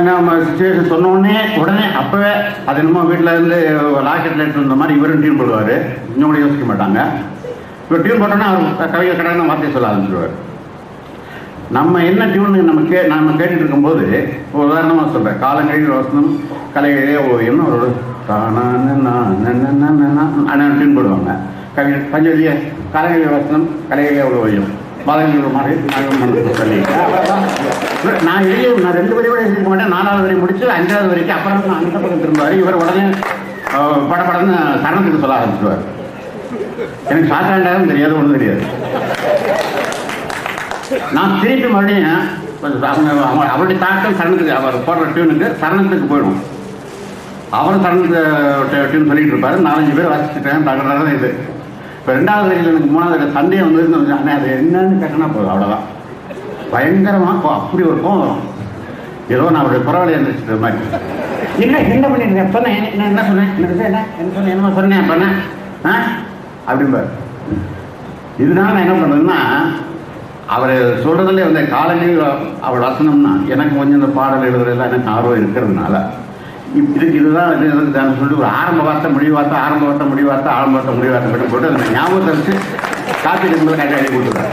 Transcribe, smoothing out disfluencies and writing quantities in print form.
நம்ம சுச்சுவேஷன் சொன்னோடனே உடனே அப்போவே அது என்னமோ வீட்டில் இருந்து லாக்கெட்டில் எடுத்து வந்த மாதிரி இவரும் டியூன் போடுவார். இன்னும் கூட யோசிக்க மாட்டாங்க. இப்போ டியூன் போட்டோன்னா அவர் கவிதை கடனை வார்த்தையை சொல்ல ஆரம்பிச்சிடுவார். நம்ம என்ன டியூன் நம்ம கேட்டுட்டு இருக்கும்போது ஒரு உதாரணமாக சொல்கிறேன். காலங்களில் வசனம் கலைகளே ஓவியம் ஒரு டியூன் போடுவாங்க. கவிதை காலங்களில் வசனம் கலைகளே ஒரு ஓவியம் பாதங்கள் மாதிரி சொல்லி நான் 2 வரி கூட எழுதிக்க மாட்டேன். 4வது வரி முடிச்சு 5வது வரைக்கும் அப்புறம் அந்த பக்கம் திரும்புவார். இவர் உடனே படப்படன்னு சரணத்துக்கு சொல்ல ஆரம்பிச்சுவார். எனக்கு சாத்தாண்டாலும் தெரியாது, ஒன்றும் தெரியாது. நான் திருப்பி மறுபடியும் அவருடைய தாக்கம் சரணத்துக்கு அவர் போடுற டியூனுக்கு சரணத்துக்கு போயிடும். அவரும் சரணத்துக்கு டியூன் சொல்லிட்டு இருப்பார். 4-5 பேர் வாசிச்சுட்டேன். தகவலாக இது இப்போ 2வது வரையில் எனக்கு 3வது வரையில் சந்தேகம் வந்து அண்ணே அது என்னன்னு கேட்டனா போதும். அவ்வளோதான். பயங்கரமாக அப்படி ஒரு கோவம் வரும். ஏதோ நான் அவருடைய புறவலை இருந்துச்சு மாதிரி. என்ன பண்ணிருக்கேன் சொன்னேன், என்ன சொன்னேன், என்ன சொன்னேன், என்னமா சொன்னேன் பண்ணேன் அப்படிம்பார். இதனால நான் என்ன பண்ணுறேன்னா அவர் சொல்கிறதுல வந்து காலையில் அவள் வசனம்னா எனக்கு கொஞ்சம் இந்த பாடல் எழுதுறதுலாம் எனக்கு ஆர்வம் இருக்கிறதுனால இதுதான் சொல்லிட்டு ஒரு ஆரம்ப வார்த்தை முடிவு வார்த்தை ஆரம்ப வார்த்தை முடிவு வார்த்தை ஆரம்ப வார்த்தை முடிவு வார்த்தை மட்டும் போட்டு அதை ஞாபகத்தை வச்சு காப்பி இருக்கும்போது கட்டாயம் எழுதி கொடுத்துருக்காரு.